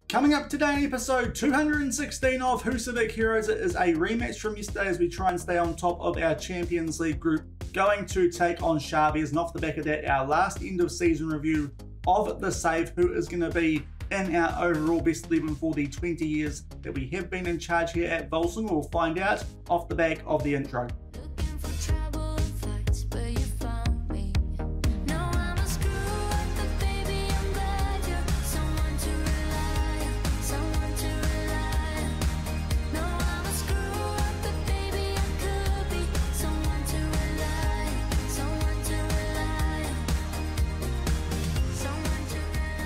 Coming up today in episode 216 of Husavik Heroes, it is a rematch from yesterday as we try and stay on top of our Champions League group, going to take on Chaves, and off the back of that, our last end of season review of the save, who is going to be in our overall best 11 for the 20 years that we have been in charge here at Völsungur. We'll find out off the back of the intro.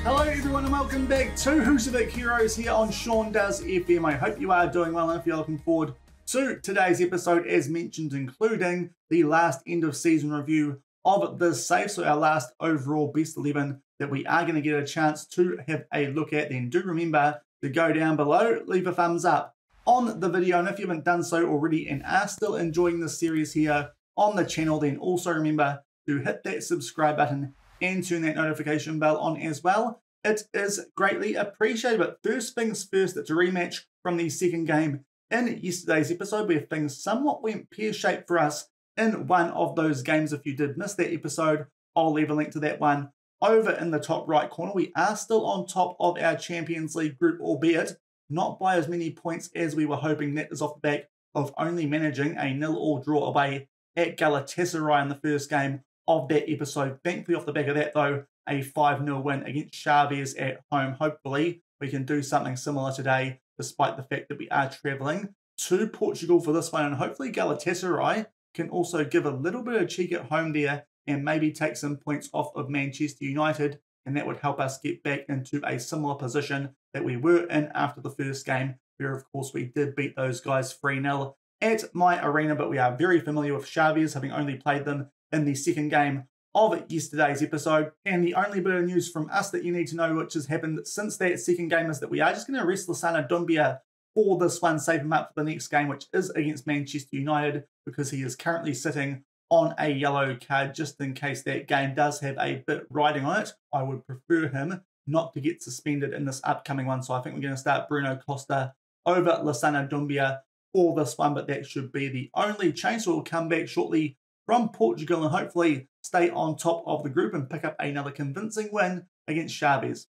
Hello everyone and welcome back to Husavik Heroes here on Shaun Does FM. I hope you are doing well, and if you're looking forward to today's episode, as mentioned, including the last end of season review of the save, so our last overall best 11 that we are going to get a chance to have a look at, then do remember to go down below, leave a thumbs up on the video, and if you haven't done so already and are still enjoying this series here on the channel, then also remember to hit that subscribe button and turn that notification bell on as well. It is greatly appreciated. But first things first, it's a rematch from the second game in yesterday's episode, where things somewhat went pear-shaped for us in one of those games. If you did miss that episode, I'll leave a link to that one over in the top right corner. We are still on top of our Champions League group, albeit not by as many points as we were hoping. That is off the back of only managing a 0-0 draw away at Galatasaray in the first game of that episode. Thankfully, off the back of that, though, a 5-0 win against Chaves at home. Hopefully, we can do something similar today, despite the fact that we are travelling to Portugal for this one. And hopefully, Galatasaray can also give a little bit of cheek at home there and maybe take some points off of Manchester United. And that would help us get back into a similar position that we were in after the first game, where, of course, we did beat those guys 3-0 at my arena. But we are very familiar with Chaves, having only played them in the second game of yesterday's episode. And the only bit of news from us that you need to know, which has happened since that second game, is that we are just going to arrest Icelandic for this one, save him up for the next game, which is against Manchester United, because he is currently sitting on a yellow card, just in case that game does have a bit riding on it. I would prefer him not to get suspended in this upcoming one, so I think we're going to start Bruno Costa over Icelandic for this one, but that should be the only change. So we'll come back shortly from Portugal and hopefully stay on top of the group and pick up another convincing win against Chaves.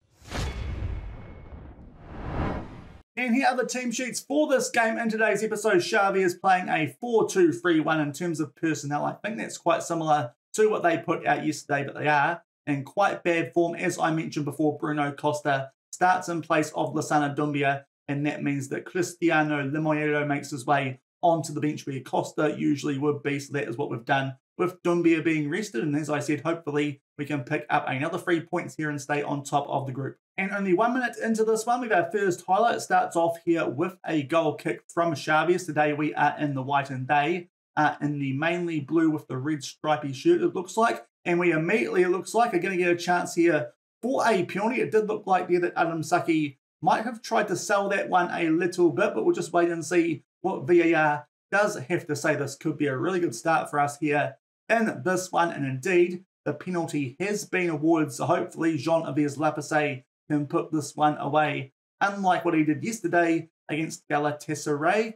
And here are the team sheets for this game in today's episode. Chaves playing a 4-2-3-1 in terms of personnel. I think that's quite similar to what they put out yesterday, but they are in quite bad form. As I mentioned before, Bruno Costa starts in place of Icelandic, and that means that Cristiano Limoeiro makes his way onto the bench where Costa usually would be. So that is what we've done with Dumbia being rested. And as I said, hopefully we can pick up another 3 points here and stay on top of the group. And only 1 minute into this one, we've our first highlight. It starts off here with a goal kick from Chaves. Today we are in the white and they are in the mainly blue with the red stripy shirt, it looks like. And we immediately, it looks like, are going to get a chance here for a penalty. It did look like there that Adam Saki might have tried to sell that one a little bit, but we'll just wait and see what VAR does have to say. This could be a really good start for us here in this one, and indeed the penalty has been awarded, so hopefully Jean-Yves Lapasse can put this one away, unlike what he did yesterday against Galatasaray,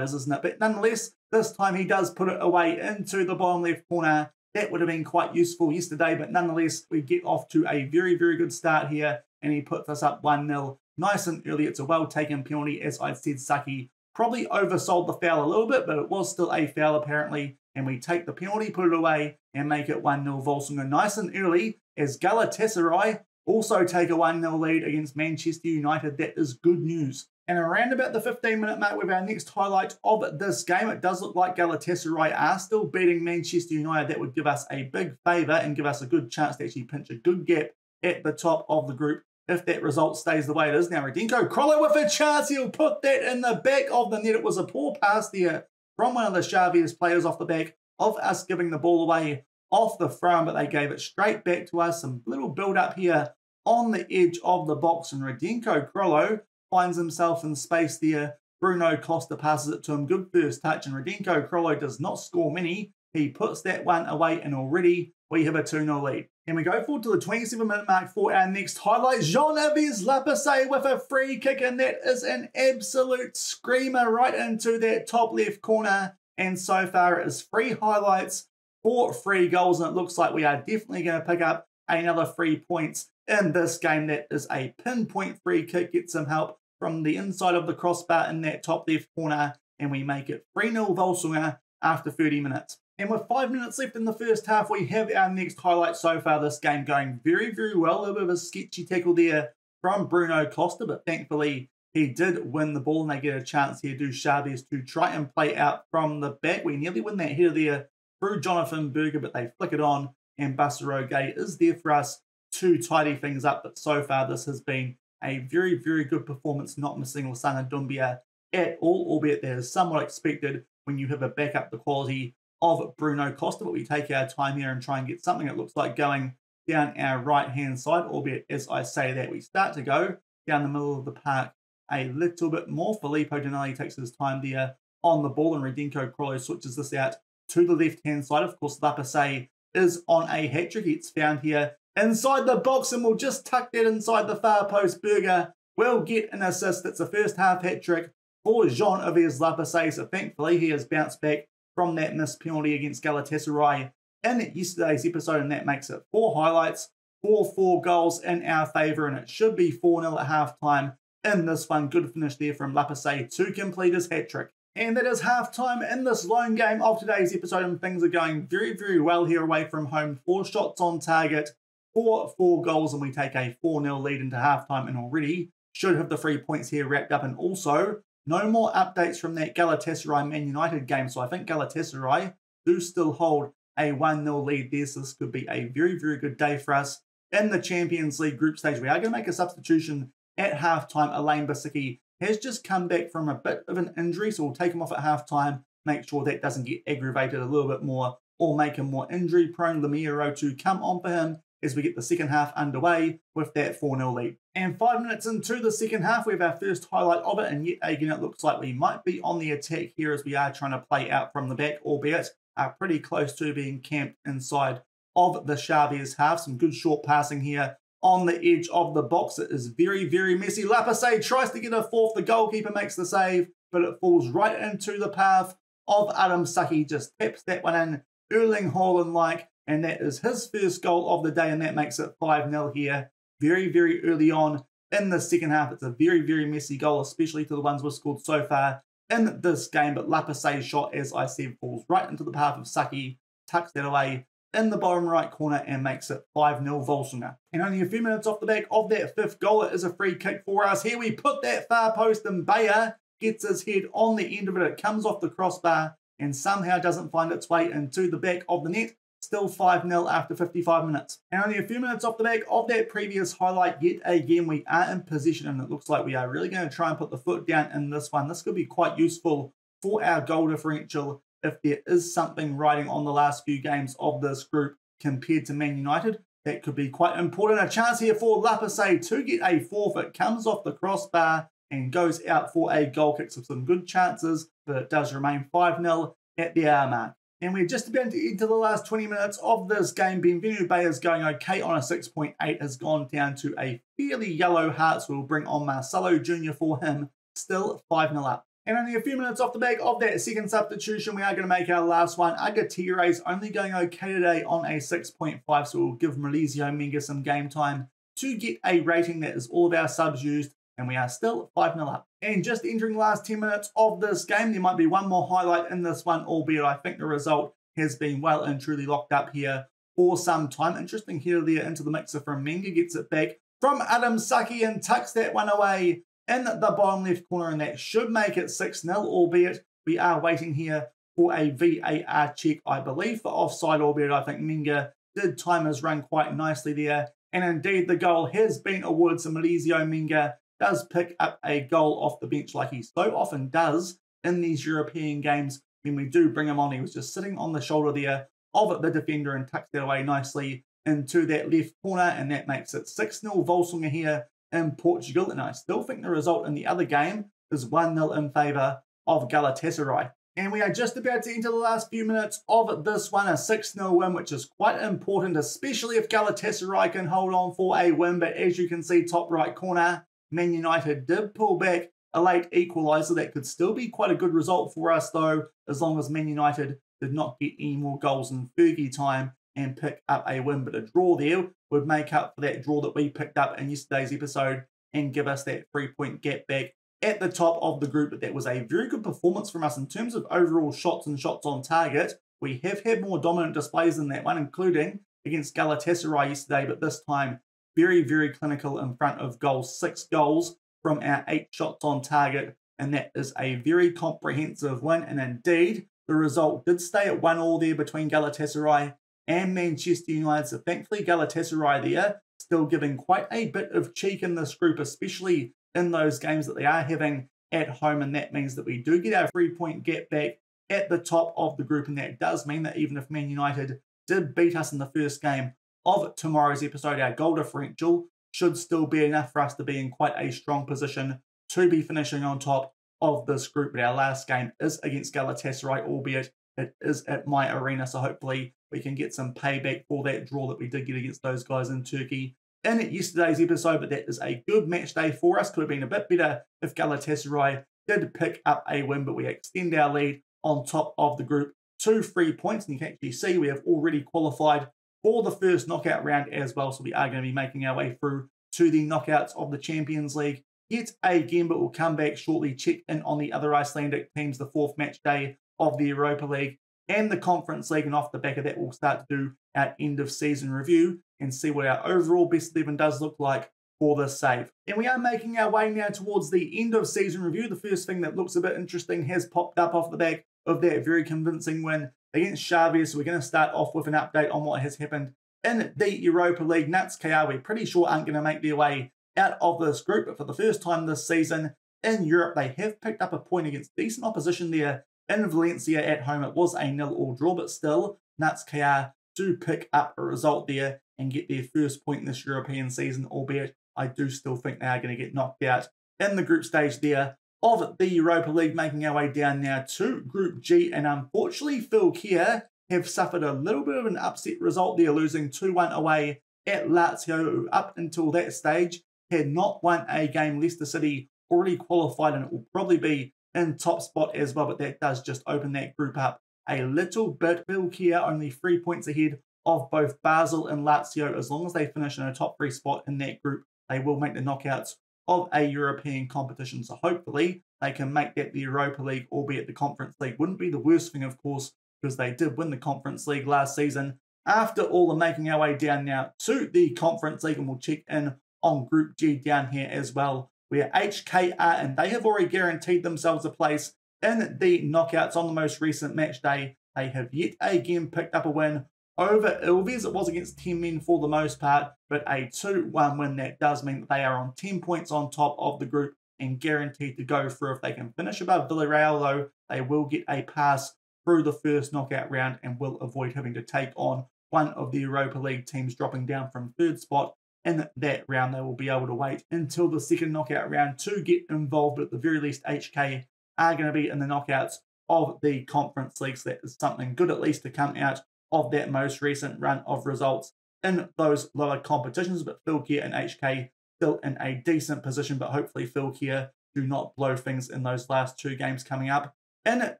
isn't it? But nonetheless, this time he does put it away into the bottom left corner. That would have been quite useful yesterday, but nonetheless we get off to a very, very good start here, and he puts us up 1-0 nice and early. It's a well-taken penalty. As I said, Saki probably oversold the foul a little bit, but it was still a foul apparently. And we take the penalty, put it away, and make it 1-0 Völsungur nice and early, as Galatasaray also take a 1-0 lead against Manchester United. That is good news. And around about the 15-minute mark with our next highlight of this game, it does look like Galatasaray are still beating Manchester United. That would give us a big favour and give us a good chance to actually pinch a good gap at the top of the group if that result stays the way it is. Now, Radenko Krolo with a chance. He'll put that in the back of the net. It was a poor pass there from one of the Chaves players off the back of us giving the ball away off the front, but they gave it straight back to us. Some little build-up here on the edge of the box, and Radenko Krolo finds himself in space there. Bruno Costa passes it to him. Good first touch, and Radenko Krolo does not score many. He puts that one away, and already we have a 2-0 lead. And we go forward to the 27-minute mark for our next highlight. Shaun with a free kick, and that is an absolute screamer right into that top left corner. And so far it is 3 highlights for 3 goals, and it looks like we are definitely going to pick up another 3 points in this game. That is a pinpoint free kick, gets some help from the inside of the crossbar in that top left corner, and we make it 3-0 Völsungur after 30 minutes. And with 5 minutes left in the first half, we have our next highlight so far this game going very, very well. A little bit of a sketchy tackle there from Bruno Costa, but thankfully he did win the ball, and they get a chance here, do Chaves, to try and play out from the back. We nearly win that header there through Jonathan Berger, but they flick it on, and Busaroge is there for us to tidy things up. But so far this has been a very, very good performance, not missing Lasana Doumbia at all, albeit that is somewhat expected when you have a backup the quality of Bruno Costa. But we take our time here and try and get something that looks like going down our right-hand side, albeit as I say that, we start to go down the middle of the park a little bit more. Filippo Denali takes his time there on the ball, and Redenko Crollo switches this out to the left-hand side. Of course, Lapase is on a hat-trick. It's found here inside the box, and we'll just tuck that inside the far post. Berger will get an assist. It's a first-half hat-trick for Jean Yves Lapase, so thankfully he has bounced back from that missed penalty against Galatasaray in yesterday's episode, and that makes it 4 highlights for 4 goals in our favour, and it should be 4-0 at half-time in this one. Good finish there from Lapase to complete his hat-trick. And that is half-time in this lone game of today's episode, and things are going very, very well here away from home. 4 shots on target for 4 goals, and we take a 4-0 lead into half-time, and already should have the 3 points here wrapped up. And also, no more updates from that Galatasaray Man United game, so I think Galatasaray do still hold a 1-0 lead there, so this could be a very, very good day for us in the Champions League group stage. We are going to make a substitution at half-time. Alain Basicki has just come back from a bit of an injury, so we'll take him off at half-time, make sure that doesn't get aggravated a little bit more or make him more injury-prone. Lemiro to come on for him as we get the second half underway with that 4-0 lead. And 5 minutes into the second half, we have our first highlight of it, and yet again it looks like we might be on the attack here as we are trying to play out from the back, albeit are pretty close to being camped inside of the Chaves half. Some good short passing here on the edge of the box. It is very, very messy. Lapase tries to get a fourth. The goalkeeper makes the save, but it falls right into the path of Adam Saki. Just taps that one in, Erling Haaland-like, and that is his first goal of the day, and that makes it 5-0 here. Very, very early on in the second half. It's a very, very messy goal, especially to the ones we've scored so far in this game. But Lapase's shot, as I said, falls right into the path of Saki, tucks that away in the bottom right corner, and makes it 5-0 Völsungur. And only a few minutes off the back of that 5th goal, it is a free kick for us. Here we put that far post, and Bayer gets his head on the end of it. It comes off the crossbar and somehow doesn't find its way into the back of the net. Still 5-0 after 55 minutes. And only a few minutes off the back of that previous highlight, yet again we are in position, and it looks like we are really going to try and put the foot down in this one. This could be quite useful for our goal differential if there is something riding on the last few games of this group compared to Man United. That could be quite important. A chance here for Lapase to get a forfeit. Comes off the crossbar and goes out for a goal kick. So some good chances, but it does remain 5-0 at the hour mark. And we're just about to enter the last 20 minutes of this game. Benvenu Bay is going okay on a 6.8, has gone down to a fairly yellow heart, so we'll bring on Marcelo Jr. for him. Still 5-0 up. And only a few minutes off the back of that second substitution, we are going to make our last one. Agatira's only going okay today on a 6.5, so we'll give Maurizio Menga some game time to get a rating. That is all of our subs used, and we are still 5-0 up. And just entering the last 10 minutes of this game, there might be one more highlight in this one, albeit I think the result has been well and truly locked up here for some time. Interesting header there into the mixer from Menga, gets it back from Adam Saki and tucks that one away in the bottom left corner, and that should make it 6-0, albeit we are waiting here for a VAR check, I believe, for offside, albeit I think Menga did time his run quite nicely there. And indeed, the goal has been awarded, so Maurizio Menga does pick up a goal off the bench like he so often does in these European games when we do bring him on. He was just sitting on the shoulder there of the defender and tucks that away nicely into that left corner, and that makes it 6-0 Völsungur here in Portugal. And I still think the result in the other game is 1-0 in favour of Galatasaray. And we are just about to enter the last few minutes of this one, a 6-0 win, which is quite important, especially if Galatasaray can hold on for a win. But as you can see, top right corner, Man United did pull back a late equaliser. That could still be quite a good result for us, though, as long as Man United did not get any more goals in Fergie time and pick up a win. But a draw there would make up for that draw that we picked up in yesterday's episode and give us that 3-point gap back at the top of the group. But that was a very good performance from us in terms of overall shots and shots on target. We have had more dominant displays than that one, including against Galatasaray yesterday, but this time very, very clinical in front of goals. 6 goals from our 8 shots on target, and that is a very comprehensive win. And indeed, the result did stay at 1-1 there between Galatasaray and Manchester United. So thankfully, Galatasaray there still giving quite a bit of cheek in this group, especially in those games that they are having at home, and that means that we do get our 3-point gap back at the top of the group, and that does mean that even if Man United did beat us in the first game of tomorrow's episode, our goal differential should still be enough for us to be in quite a strong position to be finishing on top of this group. But our last game is against Galatasaray, albeit it is at my arena, so hopefully we can get some payback for that draw that we did get against those guys in Turkey in yesterday's episode. But that is a good match day for us. Could have been a bit better if Galatasaray did pick up a win, but we extend our lead on top of the group to 3 points. And you can actually see we have already qualified for the first knockout round as well. So we are going to be making our way through to the knockouts of the Champions League yet again, but we'll come back shortly, check in on the other Icelandic teams, the 4th match day of the Europa League and the Conference League, and off the back of that we'll start to do our end of season review and see what our overall best 11 does look like for this save. And we are making our way now towards the end of season review. The first thing that looks a bit interesting has popped up off the back of that very convincing win against Chaves. So we're going to start off with an update on what has happened in the Europa League. Nuts KR, we're pretty sure aren't going to make their way out of this group, but for the first time this season in Europe, they have picked up a point against decent opposition there in Valencia at home. It was a 0-0 draw, but still, Nuts KR do pick up a result there and get their first point in this European season, albeit I do still think they are going to get knocked out in the group stage there of the Europa League. Making our way down now to Group G, and unfortunately Phil Kier have suffered a little bit of an upset result there, losing 2-1 away at Lazio, who up until that stage had not won a game. Leicester City already qualified, and it will probably be in top spot as well, but that does just open that group up a little bit. Phil Kier only 3 points ahead of both Basel and Lazio. As long as they finish in a top 3 spot in that group, they will make the knockouts of a European competition. So hopefully they can make that the Europa League, albeit the Conference League wouldn't be the worst thing, of course, because they did win the Conference League last season. After all, the making our way down now to the Conference League, and we'll check in on Group G down here as well, where HKR, and they have already guaranteed themselves a place in the knockouts on the most recent match day. They have yet again picked up a win over Ilves. It was against 10 men for the most part, but a 2-1 win. That does mean that they are on 10 points on top of the group and guaranteed to go through. If they can finish above Villarreal, though, they will get a pass through the first knockout round and will avoid having to take on one of the Europa League teams dropping down from 3rd spot in that round. They will be able to wait until the second knockout round to get involved, but at the very least HK are going to be in the knockouts of the Conference League, so that is something good at least to come out of that most recent run of results in those lower competitions. But Phil Kier and HK still in a decent position, but hopefully Phil Kier do not blow things in those last 2 games coming up in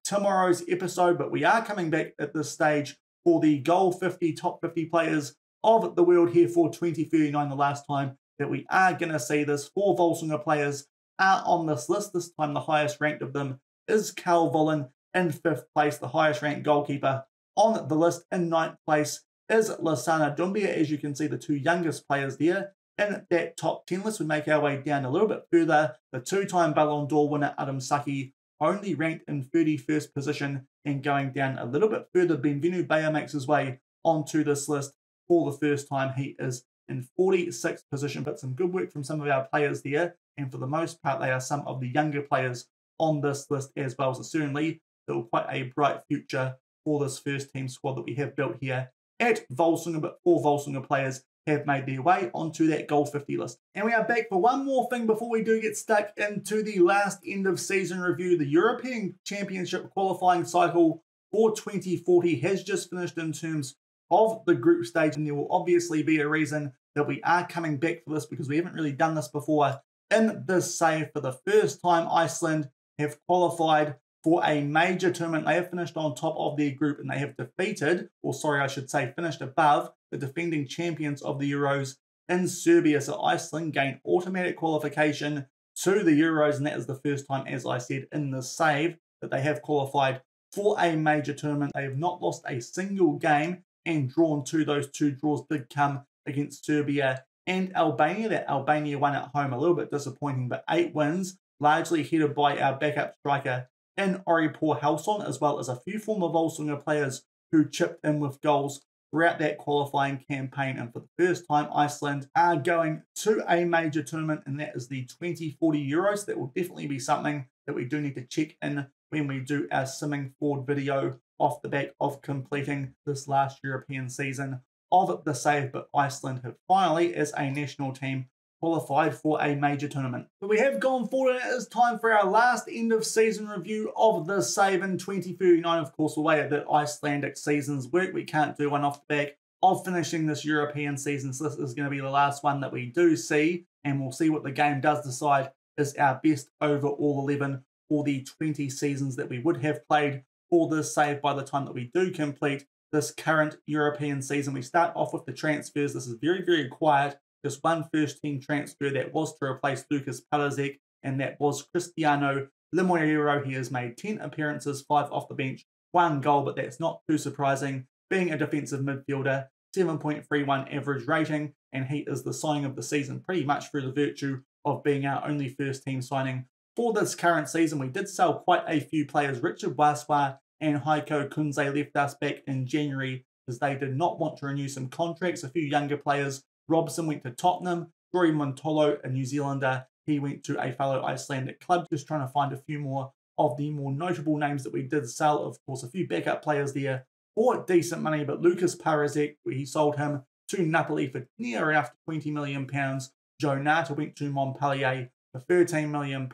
tomorrow's episode. But we are coming back at this stage for the Goal 50 Top 50 Players of the World here for 2039. The last time that we are going to see this, 4 Völsungur players are on this list. This time the highest ranked of them is Carl Vollen in 5th place. The highest ranked goalkeeper on the list in 9th place is Lasana Dumbia. As you can see, the 2 youngest players there in that top 10 list. We make our way down a little bit further. The 2-time Ballon d'Or winner Adam Saki only ranked in 31st position, and going down a little bit further, Benvenu Bayer makes his way onto this list for the first time. He is in 46th position, but some good work from some of our players there, and for the most part they are some of the younger players on this list as well. So certainly still quite a bright future for this first team squad that we have built here at Völsungur. But 4 Völsungur players have made their way onto that Goal 50 list. And we are back for one more thing before we do get stuck into the last end of season review. The European Championship qualifying cycle for 2040 has just finished in terms of the group stage, and there will obviously be a reason that we are coming back for this because we haven't really done this before. In this save, for the first time, Iceland have qualified for a major tournament. They have finished on top of their group and they have defeated, or sorry, I should say finished above the defending champions of the Euros in Serbia. So Iceland gained automatic qualification to the Euros, and that is the first time, as I said, in the save that they have qualified for a major tournament. They have not lost a single game, and drawn to those two draws did come against Serbia and Albania. That Albania won at home, a little bit disappointing, but 8 wins, largely headed by our backup striker in Oripor Halson, as well as a few former Völsungur players who chipped in with goals throughout that qualifying campaign. And for the first time, Iceland are going to a major tournament, and that is the 2040 Euros. That will definitely be something that we do need to check in when we do our simming forward video off the back of completing this last European season of the save. But Iceland have finally, as a national team, qualified for a major tournament. But we have gone forward, and it is time for our last end of season review of the save in 2039. Of course, the way that Icelandic seasons work, we can't do one off the back of finishing this European season. So this is going to be the last one that we do see, and we'll see what the game does decide is our best overall 11 for the 20 seasons that we would have played for this save by the time that we do complete this current European season. We start off with the transfers. This is very, very quiet. Just one first-team transfer that was to replace Lucas Parazek, and that was Cristiano Limoeiro. He has made 10 appearances, 5 off the bench, 1 goal, but that's not too surprising. Being a defensive midfielder, 7.31 average rating, and he is the signing of the season pretty much through the virtue of being our only first-team signing for this current season. We did sell quite a few players. Richard Waswa and Heiko Kunze left us back in January as they did not want to renew some contracts. A few younger players. Robson went to Tottenham. Rory Montolo, a New Zealander, he went to a fellow Icelandic club. Just trying to find a few more of the more notable names that we did sell. Of course, a few backup players there for decent money, but Lucas Parazek, we sold him to Napoli for near enough £20 million. Joe Nata went to Montpellier for £13 million,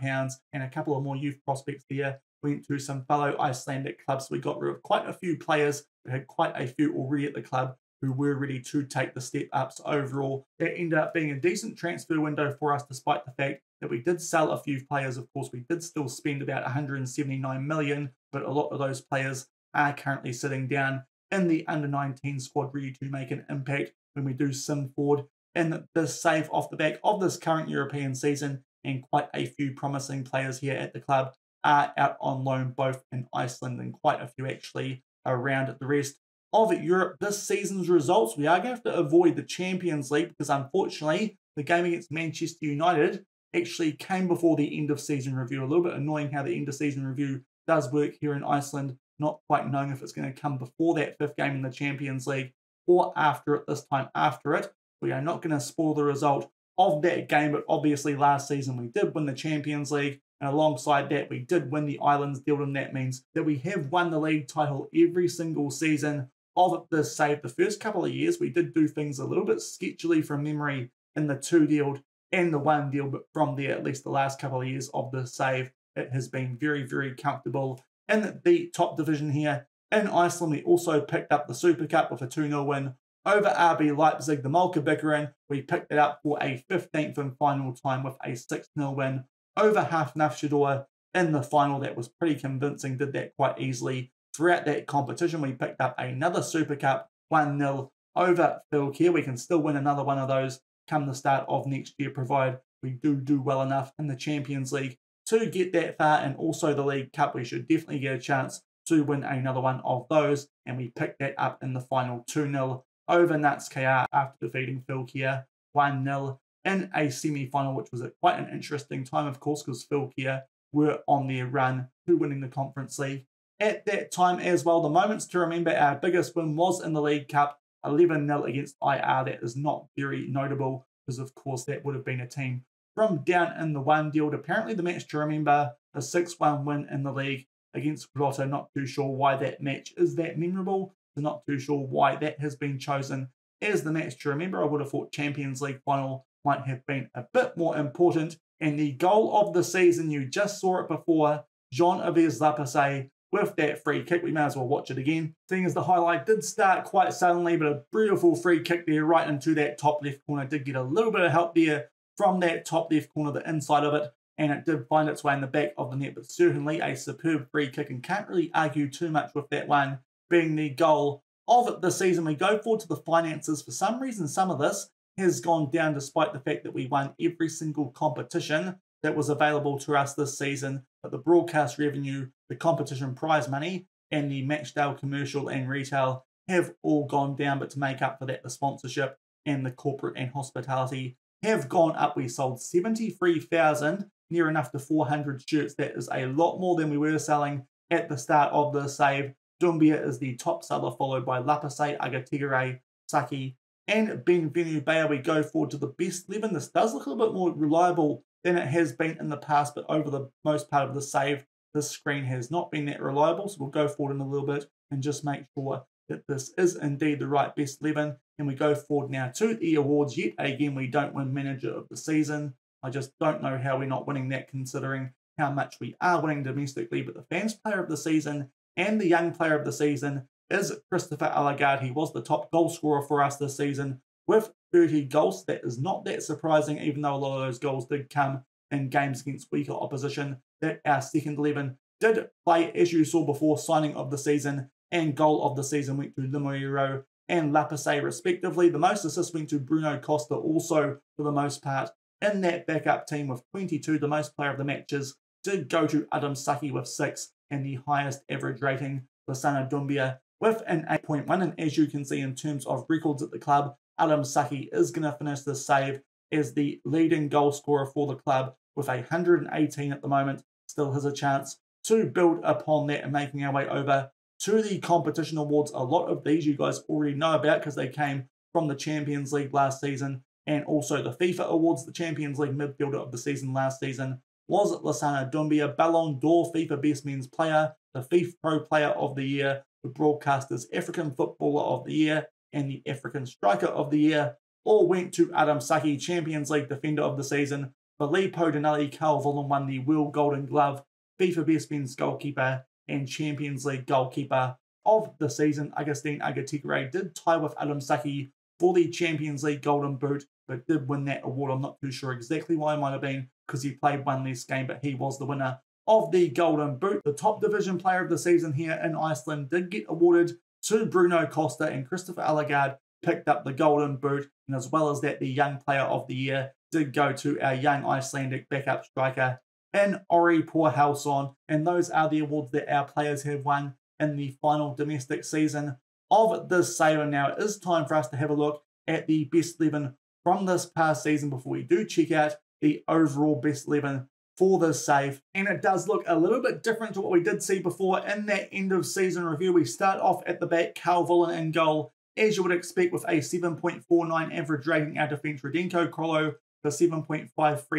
and a couple of more youth prospects there went to some fellow Icelandic clubs. So we got rid of quite a few players. We had quite a few already at the club who were ready to take the step up. So overall, that ended up being a decent transfer window for us, despite the fact that we did sell a few players. Of course, we did still spend about $179 million, but a lot of those players are currently sitting down in the under-19 squad, ready to make an impact when we do sim forward in this save off the back of this current European season. And quite a few promising players here at the club are out on loan, both in Iceland and quite a few actually around the rest of Europe. This season's results, we are going to have to avoid the Champions League because unfortunately the game against Manchester United actually came before the end of season review. A little bit annoying how the end of season review does work here in Iceland, not quite knowing if it's going to come before that 5th game in the Champions League or after it, this time after it. We are not going to spoil the result of that game, but obviously last season we did win the Champions League, and alongside that we did win the Islands Deal, and that means that we have won the league title every single season of this save. The first couple of years we did do things a little bit sketchily from memory in the 2 deal and the 1 deal, but from there, at least the last couple of years of the save, it has been very, very comfortable in the top division here in Iceland. We also picked up the Super Cup with a 2-0 win over RB Leipzig. The Malka Bickerin, we picked it up for a 15th and final time with a 6-0 win over Hafnarfjordur in the final. That was pretty convincing, did that quite easily. Throughout that competition, we picked up another Super Cup 1-0 over Fylkir. We can still win another one of those come the start of next year, provided we do well enough in the Champions League to get that far. And also the League Cup, we should definitely get a chance to win another one of those. And we picked that up in the final 2-0 over Natskar after defeating Fylkir 1-0 in a semi-final, which was quite an interesting time, of course, because Fylkir were on their run to winning the Conference League at that time as well. The moments to remember, our biggest win was in the League Cup, 11-0 against IR. That is not very notable because, of course, that would have been a team from down in the 1 deal. Apparently, the match to remember, a 6-1 win in the league against Grotto. Not too sure why that match is that memorable. So not too sure why that has been chosen is the match to remember. I would have thought Champions League final might have been a bit more important. And the goal of the season, you just saw it before, Jean-Yves Lapasset with that free kick. We may as well watch it again. Seeing as the highlight did start quite suddenly, but a beautiful free kick there right into that top left corner. Did get a little bit of help there from that top left corner, the inside of it, and it did find its way in the back of the net, but certainly a superb free kick, and can't really argue too much with that one being the goal of the season. We go forward to the finances. For some reason, some of this has gone down despite the fact that we won every single competition that was available to us this season, but the broadcast revenue, the competition prize money, and the matchday commercial and retail have all gone down. But to make up for that, the sponsorship and the corporate and hospitality have gone up. We sold 73,000, near enough to 400 shirts. That is a lot more than we were selling at the start of the save. Doumbia is the top seller, followed by Lapasset, Agatigere, Saki, and Benvenue-Bea. We go forward to the best 11. This does look a little bit more reliable than it has been in the past, but over the most part of the save, this screen has not been that reliable. So we'll go forward in a little bit and just make sure that this is indeed the right best 11. And we go forward now to the awards. Yet again, we don't win Manager of the Season. I just don't know how we're not winning that, considering how much we are winning domestically. But the Fans Player of the Season and the Young Player of the Season is Christopher Alagard. He was the top goal scorer for us this season with 30 goals. That is not that surprising, even though a lot of those goals did come in games against weaker opposition that our second 11 did play, as you saw before, signing of the season and goal of the season went to Limoeiro and Lapasset respectively. The most assists went to Bruno Costa also for the most part in that backup team with 22. The most player of the matches did go to Adam Saki with 6, and the highest average rating for Sana Doumbia with an 8.1. And as you can see in terms of records at the club, Adam Saki is going to finish this save as the leading goal scorer for the club with 118 at the moment. Still has a chance to build upon that, and making our way over to the competition awards. A lot of these you guys already know about because they came from the Champions League last season, and also the FIFA awards. The Champions League midfielder of the season last season was Lassana Doumbia. Ballon d'Or, FIFA Best Men's Player, the FIFA Pro Player of the Year, the Broadcaster's African Footballer of the Year, and the African Striker of the Year all went to Adam Saki. Champions League Defender of the Season, Filippo Dinelli Calvolan won the World Golden Glove, FIFA Best Men's Goalkeeper, and Champions League Goalkeeper of the Season. Agustin Agatigere did tie with Adam Saki for the Champions League Golden Boot, but did win that award. I'm not too sure exactly why. It might have been because he played one less game, but he was the winner of the Golden Boot. The top division player of the season here in Iceland did get awarded to Bruno Costa, and Christopher Alagard picked up the Golden Boot, and as well as that, the Young Player of the Year did go to our young Icelandic backup striker in Ori Porhalsson. And those are the awards that our players have won in the final domestic season of this save. And now it is time for us to have a look at the best 11 from this past season before we do check out the overall best 11 for this save. And it does look a little bit different to what we did see before in that end of season review. We start off at the back, Calvolan in goal, as you would expect, with a 7.49 average rating. Our defence, Radenko Krolo for 7.53,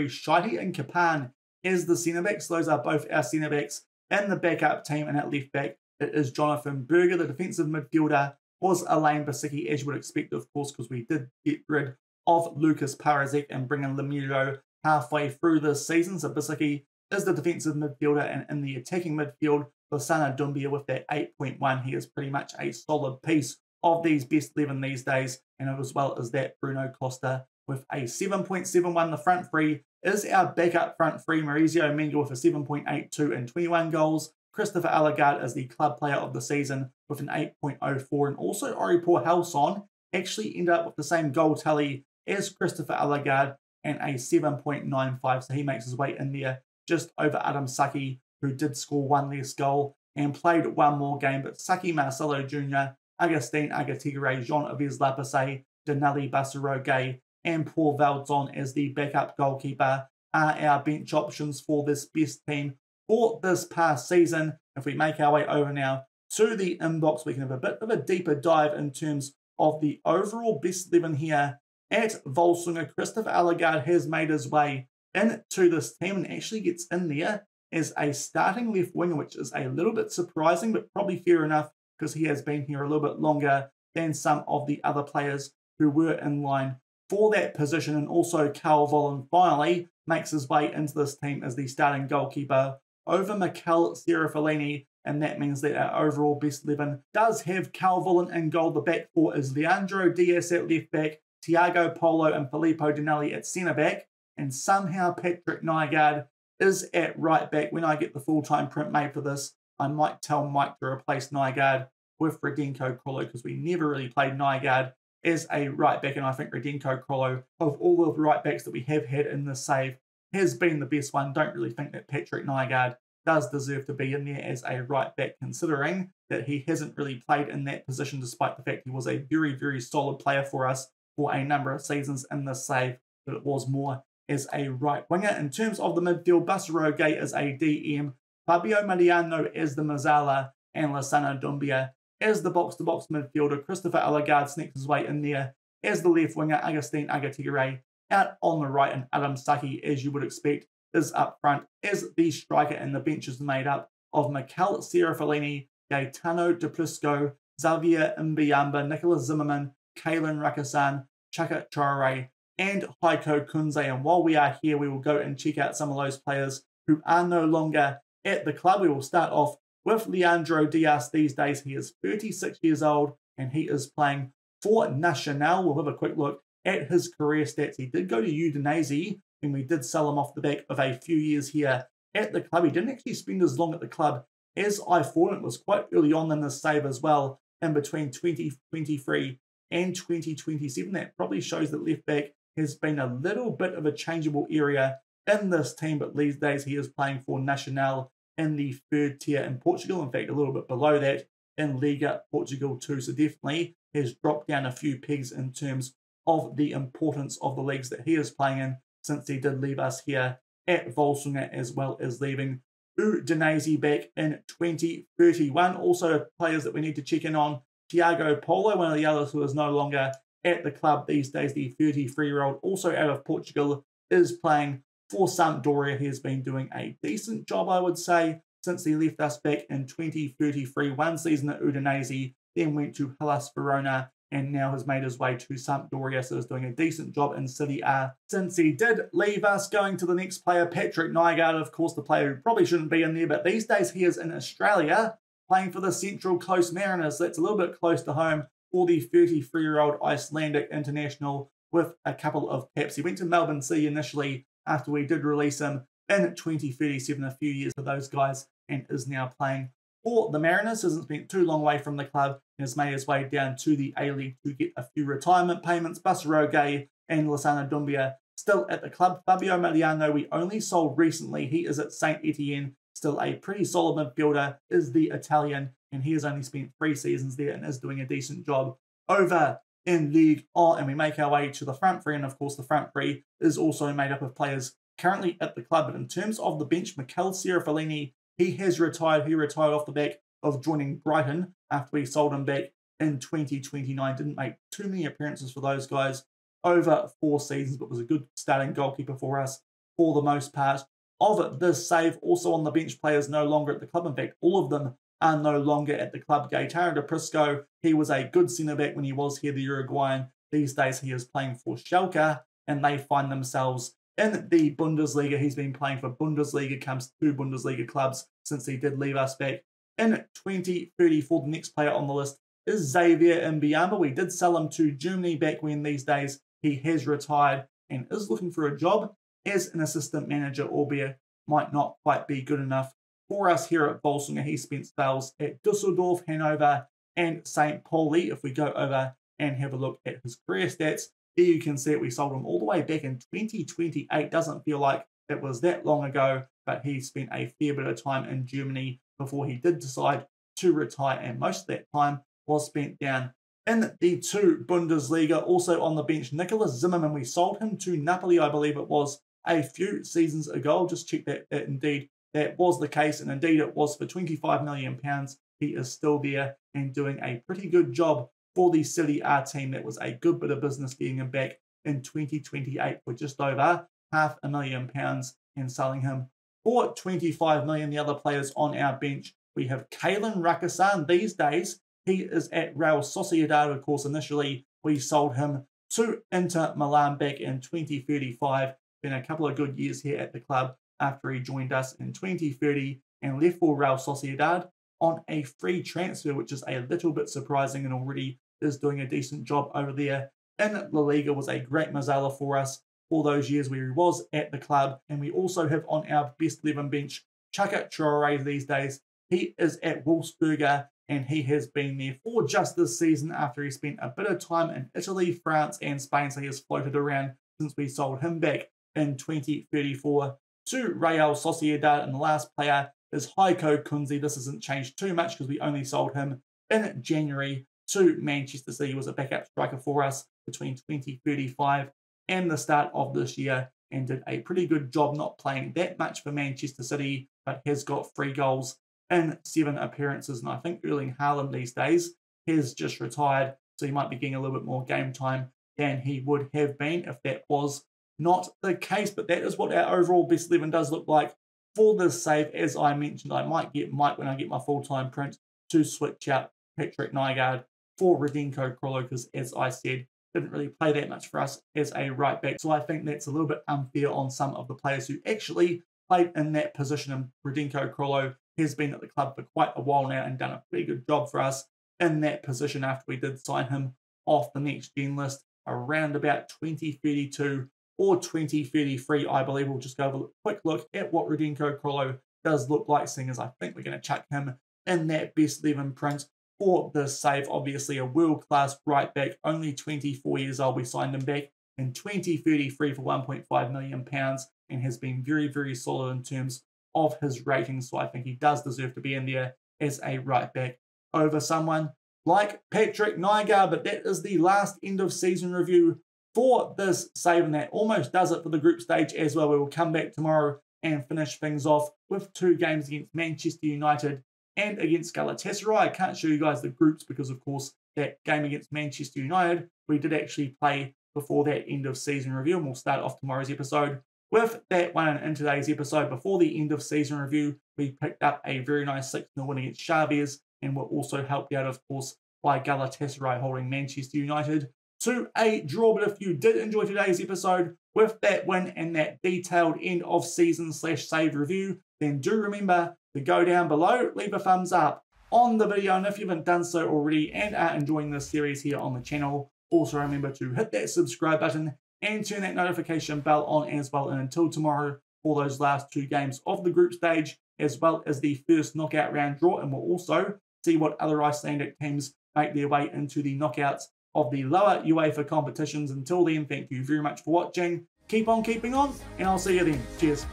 Shitey and Kapan as the centre-backs. Those are both our centre-backs in the backup team. And at left-back, it is Jonathan Berger. The defensive midfielder was Elaine Basicki, as you would expect, of course, because we did get rid of Lucas Parazek and bring in Lemieux halfway through this season. So Basicki is the defensive midfielder, and in the attacking midfield, Lassana Doumbia with that 8.1. He is pretty much a solid piece of these best 11 these days, and as well as that, Bruno Costa with a 7.71. The front three is our backup front three, Maurizio Menga with a 7.82 and 21 goals. Christopher Alagard is the club player of the season with an 8.04, and also Ori Porhalsson actually ended up with the same goal tally as Christopher Alagard and a 7.95, so he makes his way in there just over Adam Saki, who did score one less goal and played one more game. But Saki, Marcelo Jr., Agustin Agatigere, Jean-Yves Lapasset, Denali Basaroge, and Paul Valdzon as the backup goalkeeper are our bench options for this best team for this past season. If we make our way over now to the inbox, we can have a bit of a deeper dive in terms of the overall best 11 here at Völsungur. Christopher Alagard has made his way into this team and actually gets in there as a starting left winger, which is a little bit surprising, but probably fair enough because he has been here a little bit longer than some of the other players who were in line for that position. And also Cal Volin finally makes his way into this team as the starting goalkeeper over Mikel Serafellini, and that means that our overall best 11 does have Cal Volin in goal. The back four is Leandro Diaz at left back, Tiago Polo and Filippo Dinelli at centre back, and somehow Patrick Nygaard is at right back. When I get the full-time print made for this, I might tell Mike to replace Nygaard with Radenko Krolo, because we never really played Nygaard as a right back, and I think Radenko Krolo, of all of the right backs that we have had in this save, has been the best one. Don't really think that Patrick Nygaard does deserve to be in there as a right back, considering that he hasn't really played in that position, despite the fact he was a very, very solid player for us for a number of seasons in this save, but it was more as a right winger. In terms of the midfield, Basaro Gay as a DM, Fabio Mariano as the Mazzala, and Lasana Dumbia as the box-to-box midfielder. Christopher Alagard sneaks his way in there as the left winger. Agustin Agatire out on the right, and Adam Saki, as you would expect, is up front as the striker, and the bench is made up of Mikel Serafellini, Gaetano Duplisco, Xavier Mbiamba, Nicholas Zimmerman, Kalen Rakasan, Chaka Traore, and Heiko Kunze. And while we are here, we will go and check out some of those players who are no longer at the club. We will start off with Leandro Diaz. These days, he is 36 years old, and he is playing for Nacional. We'll have a quick look at his career stats. He did go to Udinese, and we did sell him off the back of a few years here at the club. He didn't actually spend as long at the club as I thought. It was quite early on in this save as well, in between 2023 and 2027. That probably shows that left back has been a little bit of a changeable area in this team, but these days he is playing for Nacional in the third tier in Portugal. In fact, a little bit below that in Liga Portugal too. So definitely has dropped down a few pegs in terms of the importance of the leagues that he is playing in, since he did leave us here at Völsungur, as well as leaving Udinese back in 2031. Also, players that we need to check in on: Tiago Polo, one of the others who is no longer at the club these days, the 33-year-old, also out of Portugal, is playing for Sampdoria. He has been doing a decent job, I would say, since he left us back in 2033. One season at Udinese, then went to Hellas Verona, and now has made his way to Sampdoria, so is doing a decent job in Serie A since he did leave us. Going to the next player, Patrick Nygaard, of course, the player who probably shouldn't be in there, but these days he is in Australia playing for the Central Coast Mariners. That's a little bit close to home for the 33-year-old Icelandic international with a couple of caps. He went to Melbourne City initially after we did release him in 2037, a few years for those guys, and is now playing for the Mariners. Hasn't spent too long away from the club and has made his way down to the A-League to get a few retirement payments. Basaro Gay and Lasana Dumbia still at the club. Fabio Mariano we only sold recently. He is at Saint Etienne, still a pretty solid midfielder, is the Italian, and he has only spent 3 seasons there and is doing a decent job over in League On. And we make our way to the front three, and of course the front three is also made up of players currently at the club. But in terms of the bench, Mikel Serafellini, he has retired. He retired off the back of joining Brighton after we sold him back in 2029. Didn't make too many appearances for those guys over 4 seasons, but was a good starting goalkeeper for us for the most part of this save. Also on the bench, players no longer at the club. In fact, all of them are no longer at the club. Gaetano Duprisco, he was a good centre-back when he was here, the Uruguayan. These days he is playing for Schalke, and they find themselves in the Bundesliga. He's been playing for Bundesliga, comes 2 Bundesliga clubs since he did leave us back in 2034. The next player on the list is Xavier Mbiamba. We did sell him to Germany back when. These days he has retired and is looking for a job as an assistant manager, albeit might not quite be good enough for us here at Völsungur. He spent spells at Dusseldorf, Hanover, and St. Pauli. If we go over and have a look at his career stats, here you can see it. We sold him all the way back in 2028. Doesn't feel like it was that long ago, but he spent a fair bit of time in Germany before he did decide to retire, and most of that time was spent down in the 2 Bundesliga. Also on the bench, Nicholas Zimmerman. We sold him to Napoli, I believe it was, a few seasons ago. I'll just check that indeed that was the case, and indeed it was for £25 million. He is still there and doing a pretty good job for the Serie A team. That was a good bit of business getting him back in 2028 for just over £500,000 and selling him for £25 million. The other players on our bench, we have Kalen Rakasan. These days, he is at Real Sociedad. Of course, initially we sold him to Inter Milan back in 2035. Been a couple of good years here at the club after he joined us in 2030 and left for Real Sociedad on a free transfer, which is a little bit surprising, and already is doing a decent job over there in La Liga. Was a great Mazzala for us for those years where he was at the club. And we also have on our best 11 bench Chaka Traore these days. He is at Wolfsburger and he has been there for just this season after he spent a bit of time in Italy, France and Spain, so he has floated around since we sold him back in 2034 to Real Sociedad. And the last player is Heiko Kunze. This hasn't changed too much because we only sold him in January to Manchester City. He was a backup striker for us between 2035 and the start of this year and did a pretty good job, not playing that much for Manchester City, but has got 3 goals in 7 appearances. And I think Erling Haaland these days has just retired, so he might be getting a little bit more game time than he would have been if that was not the case. But that is what our overall best 11 does look like for this save. As I mentioned, I might get Mike when I get my full-time print to switch out Patrick Nygaard for Radinko Krolo, because as I said, didn't really play that much for us as a right back. So I think that's a little bit unfair on some of the players who actually played in that position. And Radinko Krolo has been at the club for quite a while now and done a pretty good job for us in that position after we did sign him off the next gen list around about 2032 or 2033, I believe. We'll just go have a quick look at what Radinko Krolo does look like, seeing as I think we're going to chuck him in that best 11 print for the save. Obviously a world-class right back, only 24 years old. We signed him back in 2033 for £1.5 million and has been very, very solid in terms of his ratings. So I think he does deserve to be in there as a right back over someone like Patrick Nygaard. But that is the last end of season review for this save, and that almost does it for the group stage as well. We will come back tomorrow and finish things off with 2 games against Manchester United and against Galatasaray. I can't show you guys the groups because, of course, that game against Manchester United we did actually play before that end of season review, and we'll start off tomorrow's episode with that one. And in today's episode, before the end of season review, we picked up a very nice 6-0 win against Chaves, and were also helped out, of course, by Galatasaray holding Manchester United to a draw. But if you did enjoy today's episode with that win and that detailed end of season / save review, then do remember to go down below, leave a thumbs up on the video, and if you haven't done so already and are enjoying this series here on the channel, also remember to hit that subscribe button and turn that notification bell on as well. And until tomorrow for those last 2 games of the group stage, as well as the first knockout round draw, and we'll also see what other Icelandic teams make their way into the knockouts of the lower UEFA competitions. Until then, thank you very much for watching. Keep on keeping on, and I'll see you then. Cheers.